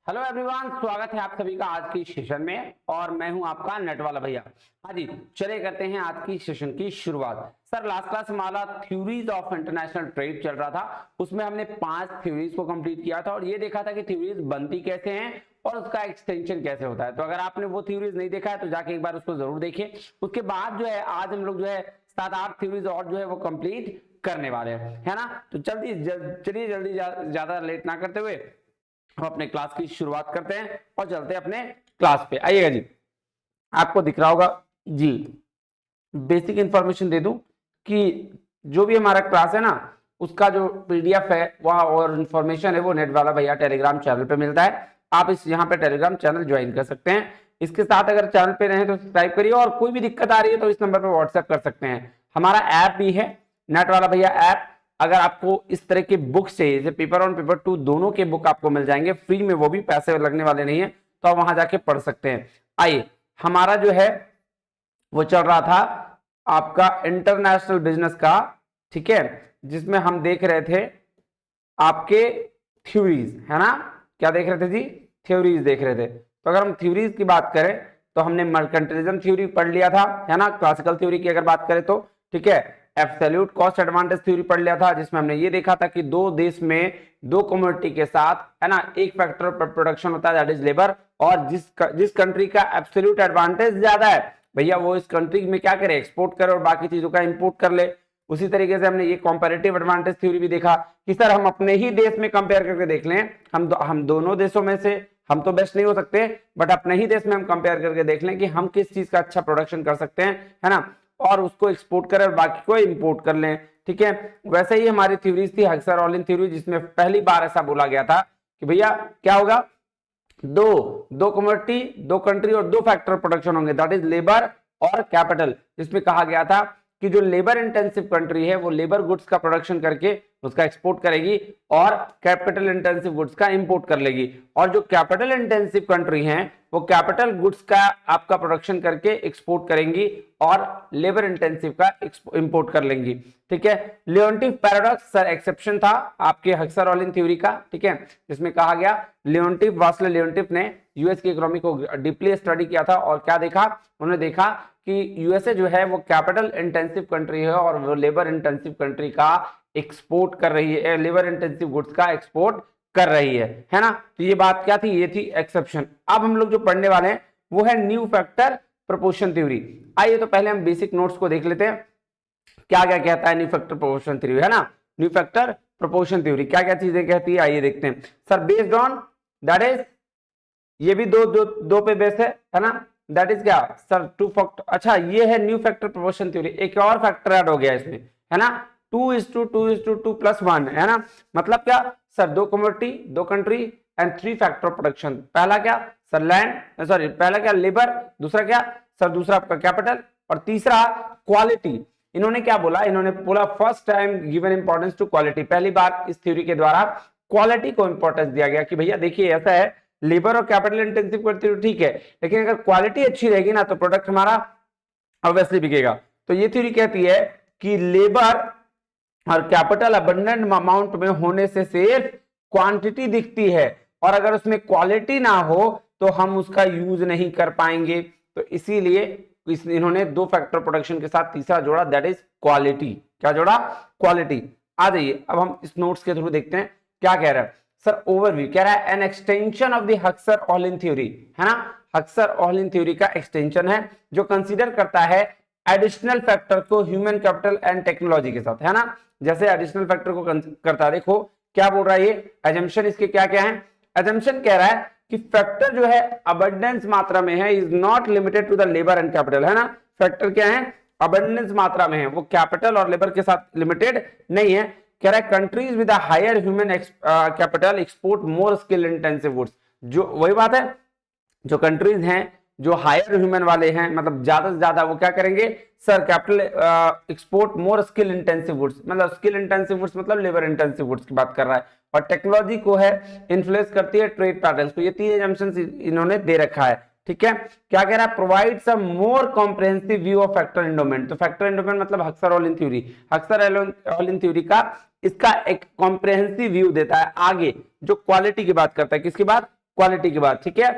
Hello everyone, स्वागत है आप सभी का आज की सेशन में। और मैं हूं आपका नेट वाला भैया। हाँ जी, चले करते हैं आज की सेशन की शुरुआत। सर लास्ट क्लास हमारा थ्योरीज ऑफ इंटरनेशनल ट्रेड चल रहा था, उसमें हमने 5 थ्योरीज को कंप्लीट किया था और ये देखा था कि थ्योरीज बनती कैसे हैं और उसका एक्सटेंशन कैसे होता है। तो अगर आपने वो थ्योरीज नहीं देखा है तो जाके एक बार उसको जरूर देखिए। उसके बाद जो है आज हम लोग जो है 7-8 थ्योरीज और जो है वो कंप्लीट करने वाले हैं, है ना। तो चलिए जल्दी ज्यादा लेट ना करते हुए हम अपने क्लास की शुरुआत करते हैं और चलते हैं अपने क्लास पे। आइएगा जी, आपको दिख रहा होगा जी। बेसिक इंफॉर्मेशन दे दूं कि जो भी हमारा क्लास है ना, उसका जो पीडीएफ है वह और इंफॉर्मेशन है वो नेट वाला भैया टेलीग्राम चैनल पे मिलता है। आप इस यहाँ पे टेलीग्राम चैनल ज्वाइन कर सकते हैं। इसके साथ अगर चैनल पे रहे तो सब्सक्राइब करिए और कोई भी दिक्कत आ रही है तो इस नंबर पर व्हाट्सएप कर सकते हैं। हमारा ऐप भी है नेट वाला भैया ऐप। अगर आपको इस तरह की बुक्स चाहिए जैसे पेपर 1 पेपर 2 दोनों के बुक आपको मिल जाएंगे फ्री में, वो भी पैसे लगने वाले नहीं है, तो आप वहां जाके पढ़ सकते हैं। आइए, हमारा जो है वो चल रहा था आपका इंटरनेशनल बिजनेस का, ठीक है, जिसमें हम देख रहे थे आपके थ्योरीज, है ना। क्या देख रहे थे जी? थ्योरीज देख रहे थे। तो अगर हम थ्योरीज की बात करें तो हमने मर्केंटिलिज्म थ्योरी पढ़ लिया था, है ना। क्लासिकल थ्योरी की अगर बात करें तो ठीक है, एब्सोल्यूट कॉस्ट एडवांटेज थ्योरी पढ़ लिया था जिसमें हमने ये देखा था कि दो देश में दो कमोडिटी के साथ, है ना, एक फैक्टर पर प्रोडक्शन होता है दैट इज लेबर, और जिस कंट्री का एब्सोल्यूट एडवांटेज ज्यादा है भैया वो इस कंट्री में क्या करे, एक्सपोर्ट करे और बाकी चीजों का इंपोर्ट कर ले। उसी तरीके से हमने ये कंपैरेटिव एडवांटेज थ्योरी भी देखा कि सर हम अपने ही देश में कंपेयर करके देख लें, हम दोनों देशों में से हम तो बेस्ट नहीं हो सकते, बट अपने ही देश में हम कंपेयर करके देख लें कि हम किस चीज का अच्छा प्रोडक्शन कर सकते हैं, है ना, और उसको एक्सपोर्ट करें और बाकी को इंपोर्ट कर लें। ठीक है, वैसे ही हमारी थ्योरीज थी हक्सर ऑलिन थ्योरी, जिसमें पहली बार ऐसा बोला गया था कि भैया क्या होगा, दो दो कमोडिटी, दो कंट्री और दो फैक्टर प्रोडक्शन होंगे दैट इज लेबर और कैपिटल। जिसमें कहा गया था कि जो लेबर इंटेंसिव कंट्री है वो लेबर गुड्स का प्रोडक्शन करके उसका एक्सपोर्ट करेगी और कैपिटल इंटेंसिव गुड्स का इंपोर्ट कर लेगी, और जो कैपिटल इंटेंसिव कंट्री हैं वो कैपिटल गुड्स का आपका प्रोडक्शन करके एक्सपोर्ट करेंगी और लेबर इंटेंसिव का इंपोर्ट कर लेंगी। ठीक है, लियोन्टिफ पैराडॉक्स सर एक्सेप्शन था आपके हक्सर ऑलिन थ्योरी का, ठीक है, जिसमें कहा गया लियोन्टिफ वास्ले लियोन्टिफ ने यूएस की इकोनॉमी को डीपली स्टडी किया था और क्या देखा, उन्होंने देखा कि यूएसए जो है वो कैपिटल इंटेंसिव कंट्री है और वो लेबर इंटेंसिव कंट्री का एक्सपोर्ट कर रही है, लेबर इंटेंसिव गुड्स का एक्सपोर्ट कर रही है ना। तो ये बात क्या थी, ये थी एक्सेप्शन। अब हम लोग जो पढ़ने वाले हैं वो है न्यू फैक्टर प्रोपोर्शन थ्योरी। आइए तो पहले हम बेसिक नोट्स को देख लेते हैं क्या क्या कहता है न्यू फैक्टर प्रोपोर्शन थ्योरी, है ना। न्यू फैक्टर प्रोपोर्शन थ्योरी क्या क्या चीजें कहती है, आइए देखते हैं। Sir based on that is, ये भी दो पे बेस है ना, दैट इज क्या सर, टू फैक्टर। अच्छा, ये है न्यू फैक्टर प्रोपोर्शन थ्योरी, एक और फैक्टर ऐड हो गया इसमें, है ना, 2:2:2+1, है ना। मतलब क्या सर, दो कमोडिटी, दो कंट्री एंड 3 फैक्टर प्रोडक्शन। पहला क्या सर, लैंड, सॉरी पहला क्या लेबर, दूसरा क्या सर, दूसरा आपका कैपिटल, और तीसरा क्वालिटी। इन्होंने क्या बोला, इन्होंने बोला first time given importance to quality, पहली बार इस थ्योरी के द्वारा क्वालिटी को इंपॉर्टेंस दिया गया कि भैया देखिए ऐसा है, लेबर और कैपिटल इंटेंसिव करती है ठीक है, लेकिन अगर क्वालिटी अच्छी रहेगी ना तो प्रोडक्ट हमारा ऑब्वियसली बिकेगा। तो ये थ्योरी कहती है कि लेबर और कैपिटल अबंडेंट अमाउंट में होने से सिर्फ क्वांटिटी दिखती है, और अगर उसमें क्वालिटी ना हो तो हम उसका यूज नहीं कर पाएंगे। तो इसीलिए इन्होंने दो फैक्टर प्रोडक्शन के साथ तीसरा जोड़ा दैट इज क्वालिटी। क्या जोड़ा? क्वालिटी। आ जाइए अब हम इस नोट्स के थ्रू देखते हैं क्या कह रहा है सर। ओवरव्यू कह रहा है an extension of the Heckscher Ohlin theory, है ना, हक्सर ऑलिन थ्योरी का एक्सटेंशन है जो कंसीडर करता है एडिशनल फैक्टर को ह्यूमन कैपिटल एंड टेक्नोलॉजी के साथ, है ना। जैसे एडिशनल फैक्टर को करता है, देखो क्या बोल रहा है ये एजम्पशन, इसके क्या क्या है। एजम्पशन कह रहा है कि फैक्टर जो है अबंडेंस मात्रा में है, is not limited to the labour and capital, है ना। फैक्टर क्या है, अबंडेंस मात्रा में है, वो कैपिटल और लेबर के साथ लिमिटेड नहीं है। कह रहा है countries with higher human capital export more skill intensive goods. जो वही बात है, जो कंट्रीज हैं जो हायर ह्यूमन वाले हैं, मतलब ज्यादा से ज्यादा वो क्या करेंगे sir, capital export more skill intensive goods, मतलब स्किल इंटेंसिव गुड्स मतलब लेबर इंटेंसिव गुड्स की बात कर रहा है, और टेक्नोलॉजी को है इन्फ्लुएंस करती है ट्रेड पैटर्न्स को। ये तीन एजम्पशंस इन्होंने दे रखा है, ठीक है। क्या कह रहा है, provide some more comprehensive view of factor endowment. तो फैक्टर एंडोमेंट मतलब Heckscher Ohlin theory, Heckscher Ohlin theory का इसका एक कॉम्प्रिहेंसिव व्यू देता है आगे, जो क्वालिटी की बात करता है, किसकी बात, क्वालिटी की बात, ठीक है।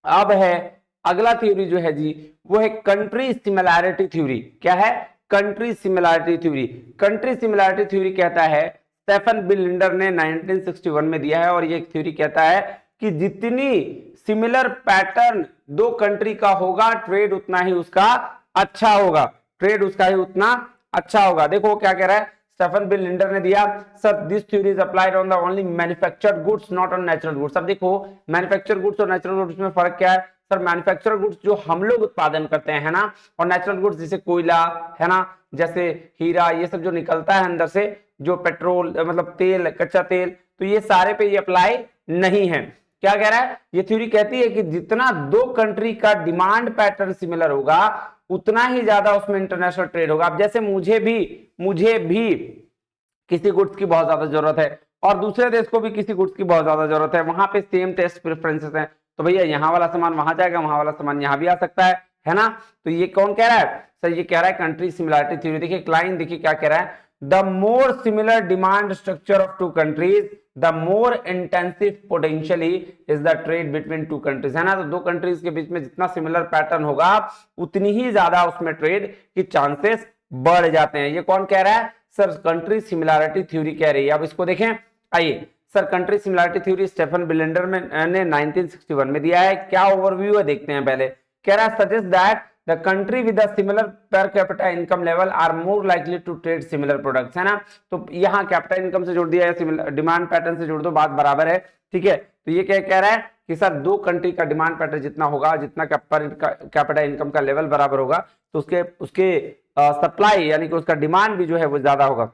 अब है अगला थ्योरी जो है जी, वो है कंट्री सिमिलैरिटी थ्योरी। क्या है? Country similarity theory. Country similarity theory कहता है, स्टेफन बिलिंडर ने 1961 में दिया है, और ये थ्योरी कहता है कि जितनी सिमिलर पैटर्न दो कंट्री का होगा, ट्रेड उतना ही उसका अच्छा होगा, ट्रेड उसका ही उतना अच्छा होगा। देखो क्या कह रहा है स्टेफन बिलिंडर ने दिया, sir this theory is applied on the only manufactured goods not on natural goods. अब देखो मैन्युफैक्चर्ड गुड्स और नेचुरल गुड्स में फर्क क्या है? सर मैन्युफैक्चर्ड गुड्स जो हम लोग उत्पादन करते हैं ना, और नेचुरल गुड्स जैसे कोयला है ना, जैसे हीरा, ये सब जो निकलता है अंदर से, जो पेट्रोल मतलब तेल, कच्चा तेल, तो ये सारे पे ये अप्लाई नहीं है। क्या कह रहा है? ये थ्योरी कहती है कि जितना दो कंट्री का डिमांड पैटर्न सिमिलर होगा, उतना ही ज्यादा उसमें इंटरनेशनल ट्रेड होगा। अब जैसे मुझे भी किसी गुड्स की बहुत ज्यादा जरूरत है, और दूसरे देश को भी किसी गुड्स की बहुत ज्यादा जरूरत है, वहां पे सेम टेस्ट प्रेफरेंसेस हैं, तो भैया यहाँ वाला सामान वहां जाएगा, वहां वाला सामान यहाँ भी आ सकता है ना। तो ये कौन कह रहा है? सर ये कह रहा है कंट्री सिमिलैरिटी थ्योरी। देखिए क्लाइन, देखिए क्या कह रहा है, the more similar demand structure of two countries the more intensive potentially is the trade between two countries, है ना। तो दो कंट्रीज के बीच में जितना सिमिलर पैटर्न होगा, उतनी ही ज्यादा उसमें ट्रेड की चांसेस बढ़ जाते हैं। ये कौन कह रहा है? सर कंट्री सिमिलैरिटी थ्योरी कह रही है। अब इसको देखें, आइए sir country similarity theory Staffan Linder ने 1961 में दिया है। क्या ओवरव्यू है देखते हैं पहले। कह रहा है suggest that the country with similar per capita income level are more likely to trade similar products, है ना। तो यहाँ कैपिटा इनकम से जोड़ दिया है, डिमांड पैटर्न से जोड़ दो, बात बराबर है, ठीक है। तो ये क्या कह रहा है कि सर दो कंट्री का डिमांड पैटर्न जितना होगा, जितना कैपिटा इनकम का लेवल बराबर होगा, तो उसके सप्लाई यानी कि उसका डिमांड भी जो है वो ज्यादा होगा,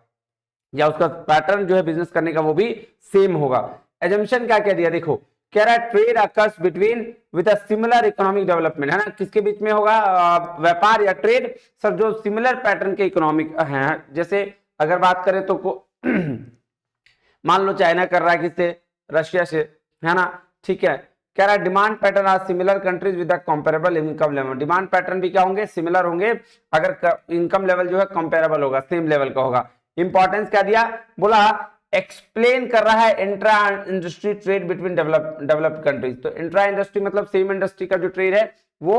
या उसका पैटर्न जो है बिजनेस करने का वो भी सेम होगा। एजम्पशन क्या कह दिया, देखो कह रहा है trade occurs between with a similar economic development, है ना। किसके बीच में होगा व्यापार या ट्रेड? सर जो सिमिलर पैटर्न के इकोनॉमिक हैं, जैसे अगर बात करें तो मान लो चाइना कर रहा है किससे? रशिया से, है ना, ठीक है। कह रहा है demand pattern are similar countries with comparable income level. Demand pattern भी क्या होंगे? सिमिलर होंगे, अगर इनकम लेवल जो है कंपेरेबल होगा, सेम लेवल का होगा। इंपॉर्टेंस क्या दिया? बोला एक्सप्लेन कर रहा है intra industry trade between developed countries. तो इंट्रा इंडस्ट्री मतलब सेम इंडस्ट्री का जो ट्रेड है वो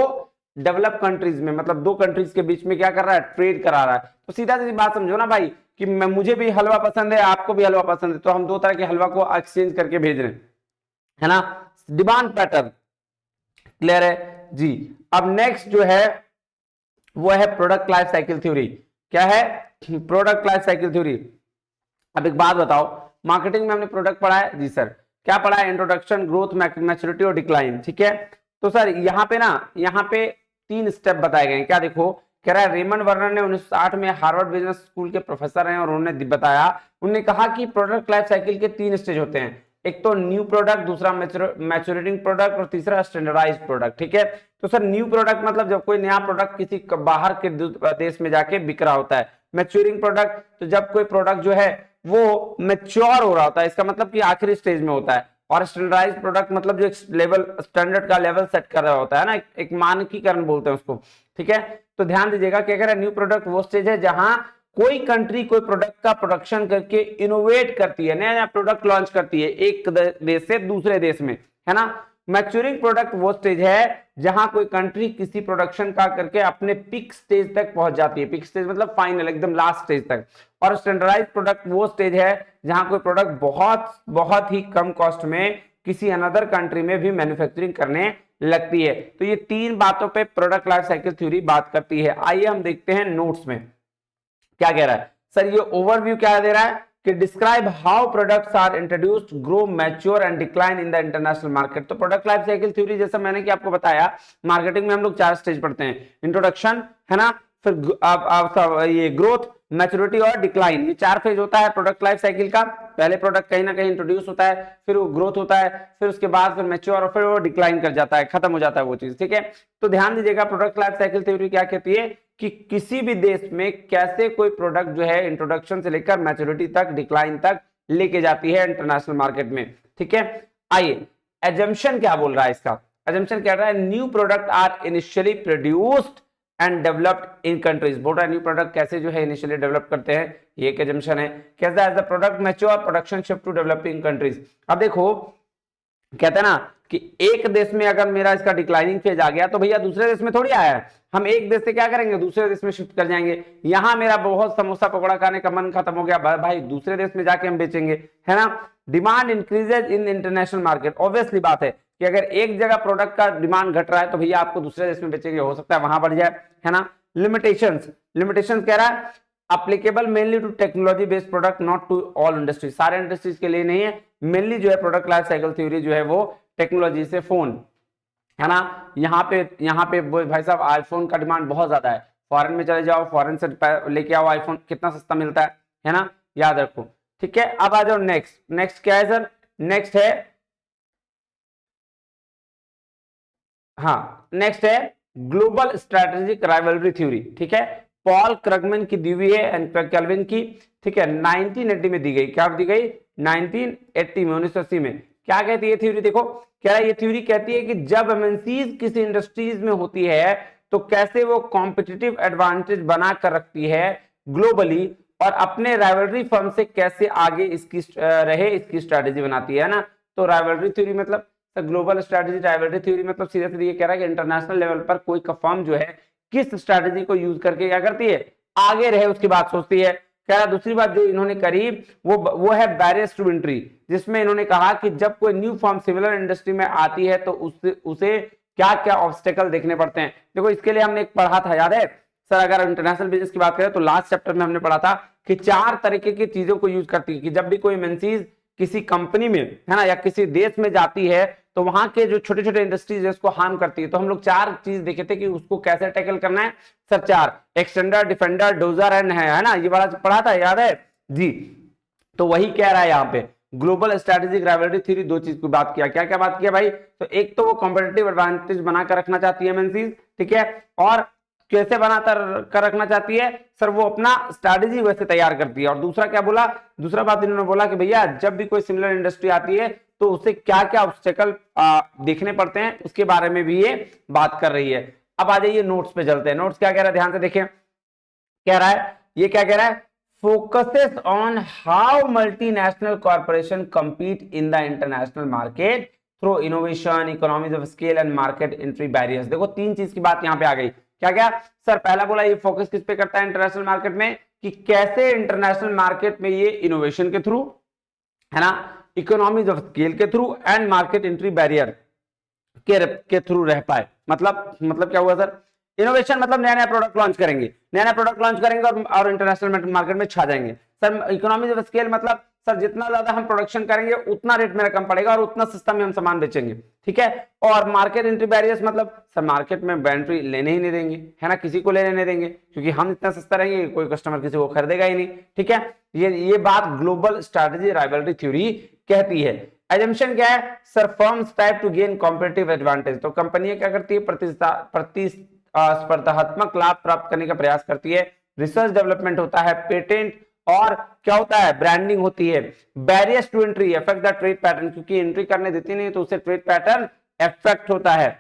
डेवलप कंट्रीज में, मतलब दो कंट्रीज के बीच में क्या कर रहा है? ट्रेड करा रहा है। तो सीधा सीधी बात समझो ना भाई, कि मुझे भी हलवा पसंद है, आपको भी हलवा पसंद है, तो हम दो तरह के हलवा को एक्सचेंज करके भेज रहे हैं, है ना। डिमांड पैटर्न क्लियर है जी। अब नेक्स्ट जो है वो है प्रोडक्ट लाइफ साइकिल थ्योरी। क्या है? Product life cycle theory. अब एक बात बताओ, मार्केटिंग में हमने प्रोडक्ट पढ़ा है जी सर, क्या पढ़ा है? इंट्रोडक्शन, ग्रोथ, मैच्योरिटी और डिक्लाइन, ठीक है। तो सर यहाँ पे 3 स्टेप बताए गए हैं। क्या देखो, कह रहा है रेमंड वर्नर ने 1960 में हार्वर्ड बिजनेस स्कूल के प्रोफेसर हैं, और उन्होंने बताया, उन्होंने कहा कि प्रोडक्ट लाइफ साइकिल के 3 स्टेज होते हैं। एक तो न्यू प्रोडक्ट, दूसरा मैच्योरेटिंग प्रोडक्ट, और तीसरा स्टैंडर्डाइज्ड प्रोडक्ट, ठीक है। तो सर न्यू प्रोडक्ट मतलब जब कोई नया प्रोडक्ट किसी बाहर के देश में जाके बिक रहा होता है। मैच्योरिंग प्रोडक्ट तो जब कोई प्रोडक्ट जो है वो मैच्योर हो रहा होता है, इसका मतलब कि आखिरी स्टेज में होता है। और स्टैंडर्डाइज्ड प्रोडक्ट मतलब जो लेवल स्टैंडर्ड का लेवल सेट कर रहा होता है ना, एक मानकीकरण बोलते हैं उसको, ठीक है। तो ध्यान दीजिएगा क्या कह रहा है, न्यू प्रोडक्ट वो स्टेज है जहां कोई कंट्री कोई प्रोडक्ट का प्रोडक्शन करके इनोवेट करती है, नया नया प्रोडक्ट लॉन्च करती है एक देश से दूसरे देश में, है ना। मैच्योरिंग प्रोडक्ट वो स्टेज है जहां कोई कंट्री किसी प्रोडक्शन का करके अपने पिक स्टेज तक पहुंच जाती है। पिक स्टेज मतलब फाइनल, एकदम लास्ट स्टेज तक। और स्टैंडर्डाइज्ड प्रोडक्ट वो स्टेज है जहां कोई प्रोडक्ट बहुत बहुत ही कम कॉस्ट में किसी अनदर कंट्री में भी मैन्युफैक्चरिंग करने लगती है। तो ये 3 बातों पे प्रोडक्ट लाइफ साइकिल थ्योरी बात करती है। आइए हम देखते हैं नोट्स में क्या कह रहा है। सर ये ओवरव्यू क्या दे रहा है कि describe how products are introduced, grow, mature and decline in the international market. तो प्रोडक्ट लाइफ साइकिल थ्योरी जैसा मैंने कि आपको बताया, मार्केटिंग में हम लोग 4 स्टेज पढ़ते हैं, इंट्रोडक्शन, है ना, फिर ये ग्रोथ, मैच्योरिटी और डिक्लाइन, ये 4 फेज होता है प्रोडक्ट लाइफ साइकिल का। पहले प्रोडक्ट कहीं ना कहीं इंट्रोड्यूस होता है, फिर वो ग्रोथ होता है, फिर उसके बाद फिर मैच्योर, और फिर वो डिक्लाइन कर जाता है, खत्म हो जाता है वो चीज, ठीक है। तो ध्यान दीजिएगा प्रोडक्ट लाइफ साइकिल थ्योरी क्या कहती है कि किसी भी देश में कैसे कोई प्रोडक्ट जो है इंट्रोडक्शन से लेकर मैच्योरिटी तक, डिक्लाइन तक लेके जाती है इंटरनेशनल मार्केट में, ठीक है। आइए एजम्पशन क्या बोल रहा है इसका। एजम्पशन कह रहा है new product are initially produced and developed in countries. बोल रहा है न्यू प्रोडक्ट कैसे जो है इनिशियली डेवलप करते हैं, ये एक एजम्पशन है। कैसा as the product mature, production shift to developing countries. अब देखो कहते हैं ना कि एक देश में अगर मेरा इसका डिक्लाइनिंग फेज आ गया तो भैया दूसरे देश में थोड़ी आया है, हम एक देश से क्या करेंगे दूसरे देश में शिफ्ट कर जाएंगे। यहां मेरा बहुत समोसा पकौड़ा खाने का मन खत्म हो गया, भाई दूसरे देश में जाके हम बेचेंगे, है ना। Demand increases in international market, obviously बात है कि अगर एक जगह प्रोडक्ट का डिमांड घट रहा है तो भैया आपको दूसरे देश में बेचेंगे, हो सकता है वहां बढ़ जाए, है ना। लिमिटेशंस, लिमिटेशंस कह रहा है applicable mainly to technology based product, not to all industries, सारे इंडस्ट्रीज के लिए नहीं है, मेनली जो है प्रोडक्ट लाइफ साइकिल थ्योरी जो है वो टेक्नोलॉजी से फोन, है ना। यहाँ पे भाई साहब आईफोन का डिमांड बहुत ज्यादा है, फॉरेन में चले जाओ, फॉरेन से लेके आओ आईफोन, कितना सस्ता मिलता है ना, याद रखो, ठीक है। अब आ जाओ नेक्स्ट, नेक्स्ट क्या है सर, नेक्स्ट है, हाँ नेक्स्ट है ग्लोबल स्ट्रेटेजिक राइवलरी थ्योरी, ठीक है। पॉल क्रगमैन की दी हुई है एंड कैल्विन की, ठीक है, 1980 में दी गई, क्या दी गई 1980 में, 1980 में। क्या कहती है थ्योरी, देखो क्या है ये थ्योरी, कहती है कि जब एमएनसीज किसी इंडस्ट्रीज में होती है तो कैसे वो कॉम्पिटिटिव एडवांटेज बना कर रखती है ग्लोबली, और अपने राइवलरी फर्म से कैसे आगे इसकी रहे इसकी स्ट्रेटेजी बनाती है ना। तो राइवलरी थ्योरी मतलब ग्लोबल स्ट्रेटेजी, राइवलरी थ्योरी मतलब सीधे सीधे ये कह रहा है कि इंटरनेशनल लेवल पर कोई फर्म जो है किस स्ट्रेटेजी को यूज करके क्या करती है, आगे रहे उसकी बात सोचती है। कह रहा दूसरी बात जो इन्होंने करी वो है बैरियर्स टू एंट्री, जिसमें इन्होंने कहा कि जब कोई न्यू फर्म सिमिलर इंडस्ट्री में आती है तो उसे क्या क्या ऑब्स्टेकल देखने पड़ते हैं। देखो इसके लिए हमने एक पढ़ा था, याद है सर, अगर इंटरनेशनल बिजनेस की बात करें तो लास्ट चैप्टर में हमने पढ़ा था कि 4 तरीके की चीजों को यूज करती है, कि जब भी कोई एमएनसीज किसी कंपनी में, है ना, या किसी देश में जाती है तो वहां के जो छोटे छोटे इंडस्ट्रीज है उसको हार्म करती है। तो हम लोग 4 चीज देखे थे कि उसको कैसे टैकल करना है sir, 4, extender, defender, dozer and है ना, ये वाला पढ़ा था, याद है जी। तो वही कह रहा है यहाँ पे ग्लोबल स्ट्रेटेजिक राइवलरी थ्योरी, 2 चीज की बात किया, क्या क्या बात किया भाई, तो एक तो वो कॉम्पिटिटिव एडवांटेज बनाकर रखना चाहती है एमएनसीज, ठीक है, और कैसे बनाकर कर रखना चाहती है सर, वो अपना स्ट्रैटेजी वैसे तैयार करती है। और दूसरा क्या बोला, दूसरा बात इन्होंने बोला कि भैया जब भी कोई सिमिलर इंडस्ट्री आती है तो उसे क्या क्या ऑब्स्टेकल देखने पड़ते हैं उसके बारे में भी ये बात कर रही है। अब आ जाइए नोट्स पे चलते हैं, नोट्स क्या कह रहा है ध्यान से देखें, कह रहा है ये क्या कह रहा है, focuses on how multinational corporation compete in the international market through innovation, economies of scale and market entry barriers. देखो 3 चीज की बात यहां पे आ गई, क्या क्या सर, पहला बोला ये फोकस किस पे करता है इंटरनेशनल मार्केट में, कि कैसे इंटरनेशनल मार्केट में ये इनोवेशन के थ्रू, है ना, इकोनॉमीज ऑफ स्केल के through and market entry barrier के थ्रू रह पाए। मतलब क्या हुआ सर, इनोवेशन मतलब नया नया प्रोडक्ट लॉन्च करेंगे, नया नया प्रोडक्ट लॉन्च करेंगे और इंटरनेशनल मार्केट में छा जाएंगे। सर इकोनॉमीज ऑफ स्केल मतलब सर जितना ज्यादा हम प्रोडक्शन करेंगे उतना रेट मेरा कम पड़ेगा और उतना सस्ता में हम सामान बेचेंगे, ठीक है। और मार्केट एंट्री बैरियर्स मतलब सर मार्केट में एंट्री लेने ही नहीं देंगे, है ना, किसी को लेने नहीं देंगे, क्योंकि हम इतना सस्ता रहेंगे कोई कस्टमर किसी को खरीदेगा ही नहीं, ठीक है। ये बात ग्लोबल स्ट्रेटेजी राइवलरी थ्योरी कहती है। एजम्पशन क्या है sir, firms type two gain competitive advantage, तो कंपनियां क्या करती है, प्रतिस्पर्धात्मक लाभ प्राप्त करने का प्रयास करती है। रिसर्च डेवलपमेंट होता है, पेटेंट, और क्या होता है, ब्रांडिंग होती है। Barriers to entry affect the trade pattern, क्योंकि एंट्री करने देती नहीं तो उससे ट्रेड पैटर्न अफेक्ट होता है।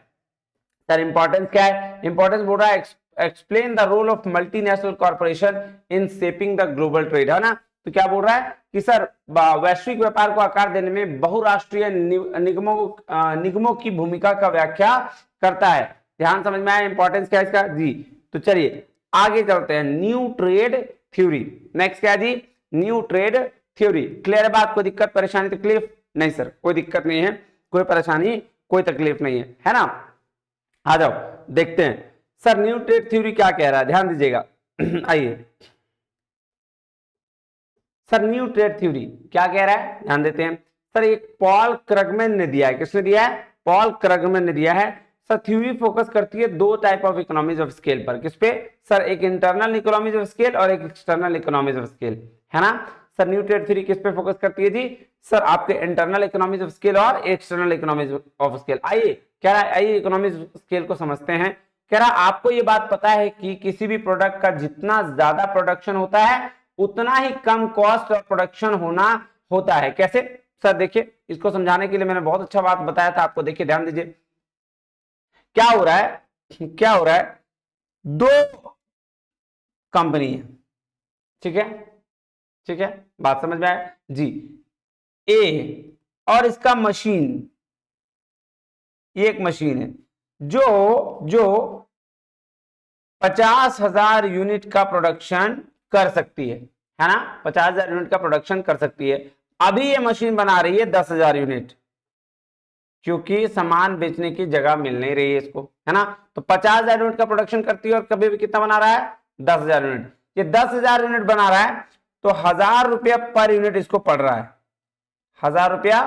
सर इंपॉर्टेंस क्या है, इंपॉर्टेंस बोल रहा है explain the role of multinational corporation in shaping the global trade, है ना। तो क्या बोल रहा है कि सर वैश्विक व्यापार को आकार देने में बहुराष्ट्रीय निगमों की भूमिका का व्याख्या करता है। ध्यान समझ में आया, इंपॉर्टेंस क्या है इसका जी। तो चलिए आगे चलते हैं, न्यू ट्रेड थ्योरी, नेक्स्ट क्या जी, न्यू ट्रेड थ्योरी। क्लियर है बात, कोई दिक्कत परेशानी तकलीफ नहीं सर, कोई दिक्कत नहीं है, कोई परेशानी कोई तकलीफ नहीं है ना। आ जाओ देखते हैं सर न्यू ट्रेड थ्योरी क्या कह रहा है, ध्यान दीजिएगा आइए सर न्यू ट्रेड थ्योरी क्या कह रहा है, ध्यान देते हैं। सर एक पॉल क्रगमैन ने दिया है, किसने दिया है, पॉल क्रगमैन ने दिया है। सर थ्योरी फोकस करती है 2 type of economies of scale पर, किस पे सर, एक इंटरनल इकोनॉमीज ऑफ स्केल और एक एक्सटर्नल इकोनॉमीज ऑफ स्केल, है ना। सर न्यू ट्रेड थ्योरी किस पे फोकस करती है जी, सर आपके इंटरनल इकोनॉमीज ऑफ स्केल और एक्सटर्नल इकोनॉमीज ऑफ स्केल। आइए कह रहा है, आइए इकोनॉमीज स्केल को समझते हैं। कह रहा आपको ये बात पता है कि किसी भी प्रोडक्ट का जितना ज्यादा प्रोडक्शन होता है उतना ही कम कॉस्ट और प्रोडक्शन होना होता है। कैसे सर, देखिए इसको समझाने के लिए मैंने बहुत अच्छा बात बताया था आपको, देखिए ध्यान दीजिए क्या हो रहा है, क्या हो रहा है, 2 कंपनी है, ठीक है, ठीक है, बात समझ में आया जी। ए और इसका मशीन, ये एक मशीन है जो 50,000 यूनिट का प्रोडक्शन कर सकती है ना, 50,000 यूनिट का प्रोडक्शन कर सकती है। अभी ये मशीन बना रही है 10,000 यूनिट, क्योंकि सामान बेचने की जगह मिल नहीं रही है इसको, है ना। तो 50,000 यूनिट का प्रोडक्शन करती है और कभी भी कितना बना रहा है, 10,000 यूनिट। ये 10,000 यूनिट बना रहा है तो 1,000 रुपया पर यूनिट इसको पड़ रहा है, 1,000 रुपया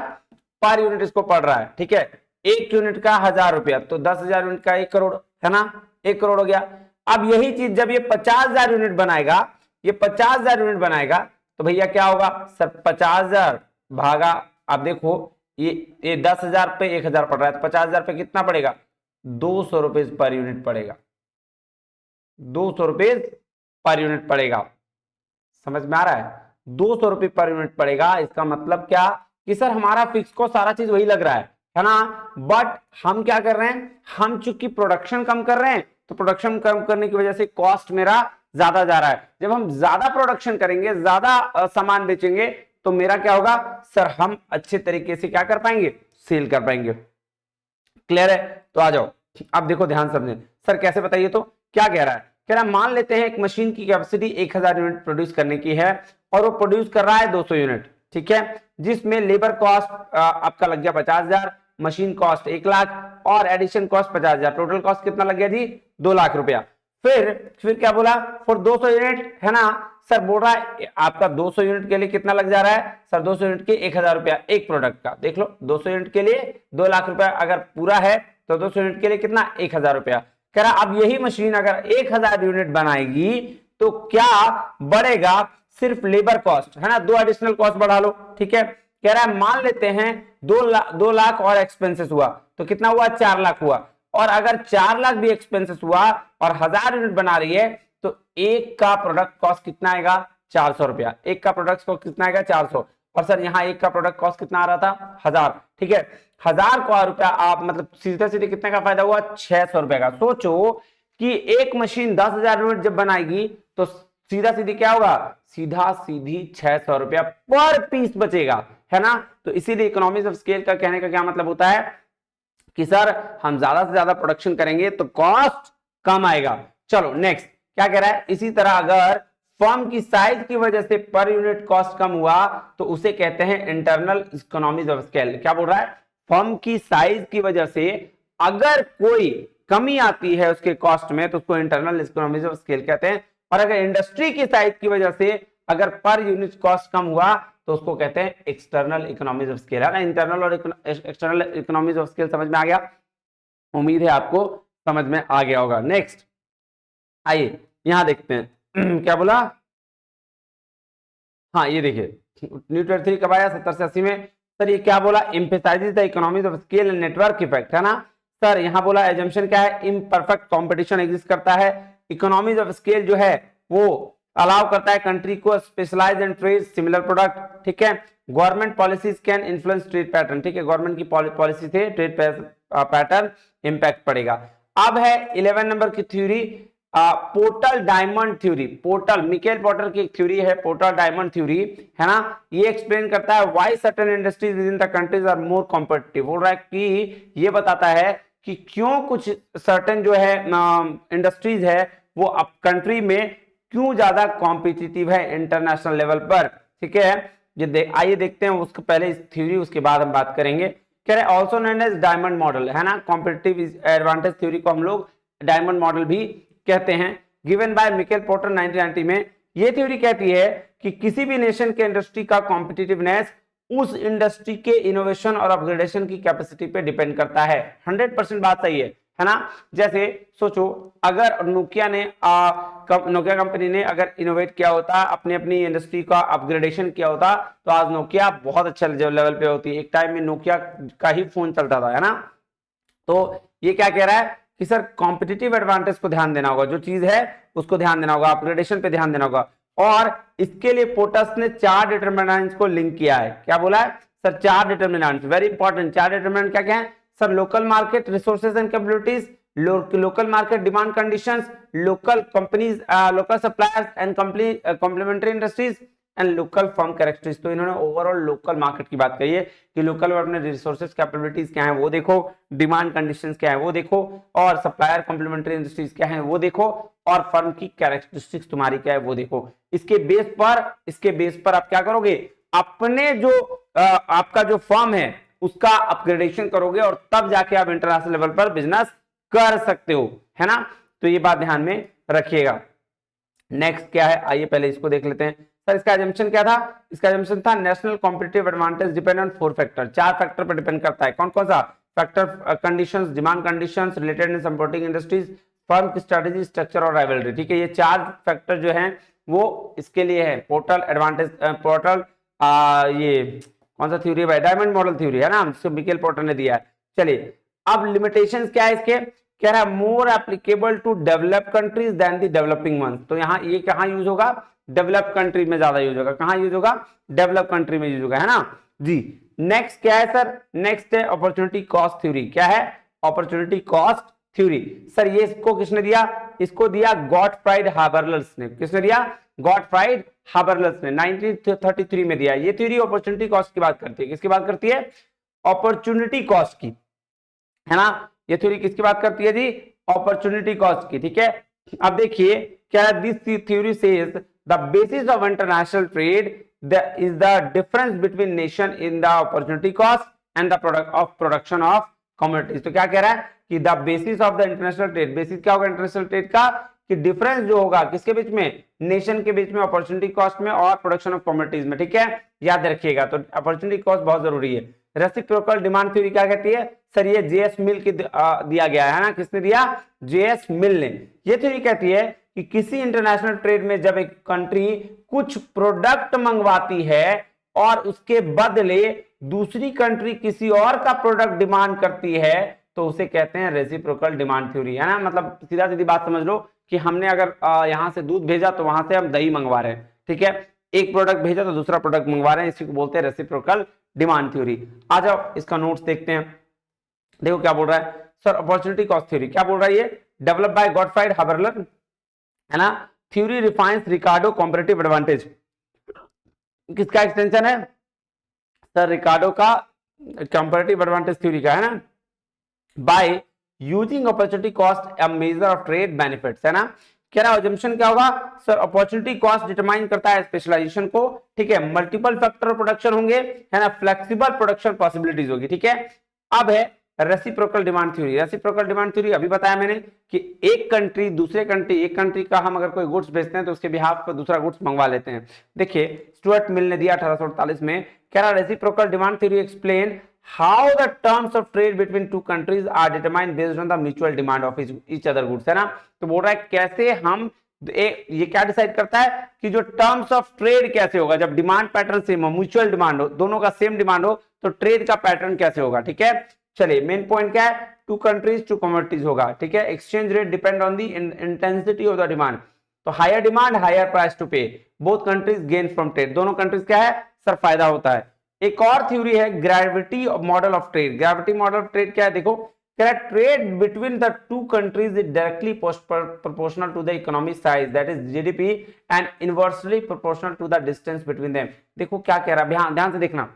पर यूनिट इसको पड़ रहा है, ठीक है। एक यूनिट का 1,000 रुपया, तो 10,000 यूनिट का 1 करोड़, है ना, 1 करोड़ हो गया। अब यही चीज जब ये 50,000 यूनिट बनाएगा, ये 50,000 यूनिट बनाएगा, तो भैया क्या होगा सर, 50,000 भागा, आप देखो ये 10,000 पे 1,000 पड़ रहा है, तो 50,000 पे कितना पड़ेगा, 200 रुपए पर यूनिट पड़ेगा, 200 रुपए पर यूनिट पड़ेगा। समझ में आ रहा है, 200 रुपए पर यूनिट पड़ेगा। इसका मतलब क्या कि सर हमारा फिक्स को सारा चीज वही लग रहा है ना, बट हम क्या कर रहे हैं, हम चूंकि प्रोडक्शन कम कर रहे हैं, तो प्रोडक्शन कम करने की वजह से कॉस्ट मेरा ज्यादा जा रहा है। जब हम ज्यादा प्रोडक्शन करेंगे, ज्यादा सामान बेचेंगे, तो मेरा क्या होगा सर, हम अच्छे तरीके से क्या कर पाएंगे, सेल कर पाएंगे। क्लियर है, तो आ जाओ अब देखो ध्यान समझे। सर कैसे बताइए, तो क्या कह रहा है, कह रहा है मान लेते हैं एक मशीन की कैपेसिटी 1,000 यूनिट प्रोड्यूस करने की है और वो प्रोड्यूस कर रहा है 200 यूनिट, ठीक है, जिसमें लेबर कॉस्ट आपका लग गया 50,000, मशीन कॉस्ट 1 लाख और एडिशन कॉस्ट 50,000, टोटल कॉस्ट कितना लग गया जी, 2 लाख रुपया। फिर क्या बोला, फॉर 200 यूनिट, है ना। सर बोल रहा है आपका 200 यूनिट के लिए कितना लग जा रहा है सर, 200 यूनिट के 1,000 रुपया एक प्रोडक्ट का, देख लो 200 यूनिट के लिए 2 लाख रुपया अगर पूरा है, तो 200 यूनिट के लिए कितना, 1,000 रुपया। कह रहा अब यही मशीन अगर 1,000 यूनिट बनाएगी तो क्या बढ़ेगा, सिर्फ लेबर कॉस्ट, है ना, 2 एडिशनल कॉस्ट बढ़ा लो, ठीक है। कह रहा है मान लेते हैं 2 लाख और एक्सपेंसेस हुआ, तो कितना हुआ, 4 लाख हुआ, और अगर 4 लाख भी एक्सपेंसेस हुआ और 1,000 यूनिट बना रही है, तो एक का प्रोडक्ट कॉस्ट कितना आएगा, 400 रुपया, एक का प्रोडक्ट कॉस्ट कितना आएगा, 400। और सर यहाँ एक का प्रोडक्ट कॉस्ट कितना आ रहा था, 1,000, ठीक है, 1,000 का रुपया आप मतलब सीधे सीधे कितने का फायदा हुआ, 600 रुपए का। सोचो कि एक मशीन 10,000 यूनिट जब बनाएगी तो सीधा सीधी क्या होगा, सीधा सीधी 600 रुपया पर पीस बचेगा, है ना। तो इसीलिए इकोनॉमिक्स ऑफ स्केल का कहने का क्या मतलब होता है कि सर हम ज्यादा से ज्यादा प्रोडक्शन करेंगे तो कॉस्ट कम आएगा। चलो नेक्स्ट क्या कह रहा है, इसी तरह अगर फर्म की साइज की वजह से पर यूनिट कॉस्ट कम हुआ तो उसे कहते हैं इंटरनल इकोनॉमिक्स ऑफ स्केल। क्या बोल रहा है, फर्म की साइज की वजह से अगर कोई कमी आती है उसके कॉस्ट में तो उसको इंटरनल इकोनॉमिक्स ऑफ स्केल कहते हैं, और अगर इंडस्ट्री की साइज की वजह से अगर पर यूनिट कॉस्ट कम हुआ तो उसको कहते हैं एक्सटर्नल इकोनॉमिक्स ऑफ स्केल, है ना। इंटरनल और एक्सटर्नल इकोनॉमिक्स ऑफ स्केल समझ में आ गया, उम्मीद है आपको समझ में आ गया होगा। नेक्स्ट आइए यहां देखते हैं क्या बोला, हाँ ये देखिए न्यूटन 3 कब आया, 70 से 80 में। सर ये क्या बोला, emphasises the economics of scale and network effect, है ना। सर यहाँ बोला एजम्पशन क्या है, इम्परफेक्ट कंपटीशन एग्जिस्ट करता है, इकोनॉमिक्स ऑफ स्केल जो है वो अलाउ करता है कंट्री को specialise and trade similar product, ठीक है। Government policies can influence trade pattern, ठीक है, गवर्नमेंट की पॉलिसी से ट्रेड पैटर्न इंपैक्ट पड़ेगा। अब है 11 नंबर की थ्योरी, portal diamond theory, portal Michael Porter की थ्योरी है, पोर्टल डायमंड थ्योरी, है ना। ये एक्सप्लेन करता है why certain industries within the countries are more competitive, बोल रहा है कि ये बताता है कि क्यों कुछ सर्टेन जो है इंडस्ट्रीज है वो अब कंट्री में क्यों ज्यादा कॉम्पिटिटिव है इंटरनेशनल लेवल पर, ठीक है। आइए देखते हैं उसके पहले इस थ्योरी, उसके बाद हम बात करेंगे। कह रहे also known as diamond model, है ना, कॉम्पिटिटिव एडवांटेज थ्योरी को हम लोग डायमंड मॉडल भी कहते हैं, गिवन बाय मिकेल पोर्टर 1990 में। ये थ्योरी कहती है कि किसी भी नेशन के इंडस्ट्री का कॉम्पिटिटिवनेस उस इंडस्ट्री के इनोवेशन और अपग्रेडेशन की कैपेसिटी पे डिपेंड करता है। 100% बात सही है ना। जैसे सोचो अगर नोकिया कंपनी ने अगर इनोवेट किया होता, अपनी इंडस्ट्री का अपग्रेडेशन किया होता, तो आज नोकिया बहुत अच्छा लेवल पे होती। एक टाइम में नोकिया का ही फोन चलता था, है ना। तो ये क्या कह रहा है कि सर कॉम्पिटिटिव एडवांटेज को ध्यान देना होगा, जो चीज है उसको ध्यान देना होगा, अपग्रेडेशन पे ध्यान देना होगा। और इसके लिए पोर्टस ने 4 डिटरमिनेंट्स को लिंक किया है। क्या बोला है sir, 4 determinants, very important. 4 determinant क्या क्या है sir, local market resources and capabilities, local market demand conditions, local companies, local suppliers and complementary industries and local firm characteristics. तो इन्होंने ओवरऑल लोकल मार्केट की बात कही है कि लोकल में अपने रिसोर्सेज कैपेबिलिटीज क्या है वो देखो, डिमांड कंडीशंस क्या है वो देखो, और सप्लायर कॉम्प्लीमेंट्री इंडस्ट्रीज क्या है वो देखो, और फर्म की कैरेक्टरिस्टिक्स तुम्हारी क्या है वो देखो। इसके बेस पर आप क्या करोगे, अपने जो आपका जो फर्म है उसका अपग्रेडेशन करोगे और तब जाके आप इंटरनेशनल लेवल पर बिजनेस कर सकते हो, है ना। तो ये बात ध्यान में रखिएगा। नेक्स्ट क्या है, आइए पहले इसको देख लेते हैं। सर इसका एजम्पशन क्या था, इसका एजम्पशन था national competitive advantage depend on 4 factor, 4 factor पर डिपेंड करता है। कौन कौन सा factor, conditions, demand conditions, related इन सपोर्टिंग इंडस्ट्रीज, फर्म की स्ट्रेटेजी, स्ट्रक्चर और राइवलरी। ठीक है, ये 4 फैक्टर जो हैं वो इसके लिए है पोर्टल एडवांटेज, पोर्टल ये कौन सा थ्योरी है, डायमंड मॉडल थ्योरी है ना, जिसको मिकेल पोर्टर ने दिया है। चलिए अब लिमिटेशंस क्या है इसके, कह रहा है more applicable to develop countries than the developing ones. तो यहाँ ये कहाँ यूज होगा, डेवलप कंट्री में ज्यादा यूज होगा। कहाँ यूज होगा, डेवलप कंट्री में यूज होगा, है ना जी। नेक्स्ट क्या है सर, नेक्स्ट है अपॉर्चुनिटी कॉस्ट थ्योरी। क्या है, अपॉर्चुनिटी कॉस्ट थ्योरी। सर ये इसको किसने दिया, इसको दिया गॉटफ्राइड हाबरलस ने। किसने दिया, गॉटफ्राइड हाबरलस ने 1933 में दिया। ये थ्योरी अपॉर्चुनिटी कॉस्ट की बात करती है। किसकी बात करती है, अपॉर्चुनिटी कॉस्ट की, है ना। ये थ्योरी किसकी बात करती है जी, अपॉर्चुनिटी कॉस्ट की। ठीक है, अब देखिए क्या है, this theory says the basis of international trade is the difference between nation in the opportunity cost and the product of production of commodities. तो क्या कह रहा है कि the basis of the international trade, basis क्या होगा international trade का, कि डिफरेंस जो होगा किसके बीच में, नेशन के बीच में, अपॉर्चुनिटी कॉस्ट में और प्रोडक्शन ऑफ कमोडिटीज में। ठीक है, याद रखिएगा। तो अपॉर्चुनिटी कॉस्ट बहुत जरूरी है। रेसिप्रोकल डिमांड थ्योरी क्या कहती है, सर ये जेएस मिल की दिया गया है ना, किसने दिया, जेएस मिल ने। ये थ्योरी कहती है कि किसी इंटरनेशनल ट्रेड में जब एक कंट्री कुछ प्रोडक्ट मंगवाती है और उसके बदले दूसरी कंट्री किसी और का प्रोडक्ट डिमांड करती है तो उसे कहते हैं रेसिप्रोकल डिमांड थ्योरी, है ना। मतलब सीधा सीधी बात समझ लो कि हमने अगर यहां से दूध भेजा तो वहां से हम दही मंगवा रहे हैं। ठीक है, एक प्रोडक्ट भेजा तो दूसरा प्रोडक्ट मंगवा रहे हैं, इसी को बोलते हैं रेसिप्रोकल डिमांड थ्योरी। आ जाओ इसका नोट्स देखते हैं। देखो क्या बोल रहा है सर, अपॉर्चुनिटी कॉस्ट थ्योरी क्या बोल रहा है, ये डेवलप बाय गॉटफ्राइड हाबरलस, है ना। थ्योरी रिफाइंस रिकार्डो कॉम्पिटिटिव एडवांटेज। किसका एक्सटेंशन है सर, रिकार्डो का कंपैरेटिव एडवांटेज थ्योरी का, है ना। By using opportunity cost a measure of trade benefits, है ना। कह रहा अजम्पशन क्या होगा सर, अपॉर्चुनिटी कॉस्ट डिटरमाइन करता है स्पेशलाइजेशन को। ठीक है, मल्टीपल फैक्टर प्रोडक्शन होंगे, है ना, फ्लेक्सिबल प्रोडक्शन पॉसिबिलिटीज होगी। ठीक है, अब है reciprocal demand theory. Reciprocal demand theory अभी बताया मैंने कि एक कंट्री दूसरे कंट्री, एक कंट्री का हम अगर कोई गुड्स बेचते हैं तो उसके बिहाफ पर दूसरा गुड्स मंगवा लेते हैं। देखिए स्टुअर्ट मिल ने दिया 1848 में। कह रहा reciprocal demand theory explain how the terms of trade between two countries are determined based on the mutual demand of each other goods, है ना। तो बोल रहा है कैसे हम ये क्या डिसाइड करता है कि जो टर्म्स ऑफ ट्रेड कैसे होगा, जब डिमांड पैटर्न सेम हो, म्यूचुअल डिमांड हो, दोनों का सेम डिमांड हो, तो ट्रेड का पैटर्न कैसे होगा। ठीक है, चलिए मेन पॉइंट क्या है, टू कंट्रीज टू कमोडिटीज होगा। ठीक है, exchange rate depend on the intensity of the demand. तो higher demand higher price to pay, both countries gain from trade. दोनों कंट्रीज क्या है सर, फायदा होता है। एक और थ्योरी है gravity model of trade. Gravity model of trade क्या है, देखो trade between the two countries is directly proportional to the economic size, that is GDP, and inversely proportional to the distance between them। देखो क्या कह रहा है, ध्यान से देखना।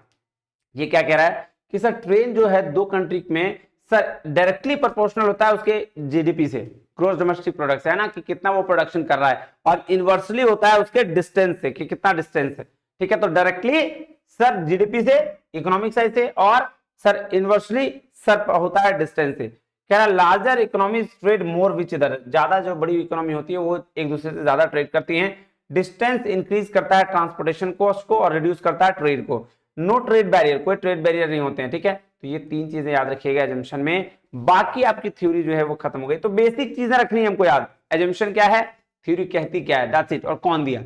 ये क्या कह रहा है कि सर ट्रेड जो है दो कंट्री में सर डायरेक्टली प्रोपोर्शनल होता है उसके जीडीपी से, ग्रोस डोमेस्टिक प्रोडक्ट, है ना, कि कितना वो प्रोडक्शन कर रहा है, और इनवर्सली होता है उसके डिस्टेंस से, कि कितना डिस्टेंस है। ठीक है, तो डायरेक्टली सर जीडीपी से, इकोनॉमिक साइज से, और सर इनवर्सली सर होता है डिस्टेंस से। कह रहा larger economy trade more which other, ज्यादा जो बड़ी इकोनॉमी होती है वो एक दूसरे से ज्यादा ट्रेड करती हैं। डिस्टेंस इंक्रीज करता है ट्रांसपोर्टेशन कॉस्ट को और रिड्यूस करता है ट्रेड को। नो ट्रेड बैरियर, कोई ट्रेड बैरियर नहीं होते हैं। ठीक है, तो ये तीन चीजें याद रखिएगा एजम्पशन में, बाकी आपकी थ्योरी जो है वो खत्म हो गई। तो बेसिक चीजें रखनी है हमको याद, एजम्पशन क्या है, थ्योरी कहती क्या है, दैट्स इट, और कौन दिया,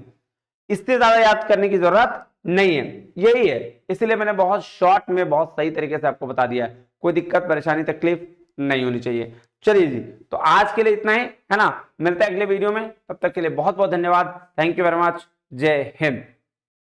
इससे ज्यादा याद करने की जरूरत नहीं है, यही है। इसलिए मैंने बहुत शॉर्ट में बहुत सही तरीके से आपको बता दिया, कोई दिक्कत परेशानी तकलीफ नहीं होनी चाहिए। चलिए जी, तो आज के लिए इतना ही, है ना। मिलते हैं अगले वीडियो में, तब तक के लिए बहुत बहुत धन्यवाद। थैंक यू वेरी मच, जय हिंद।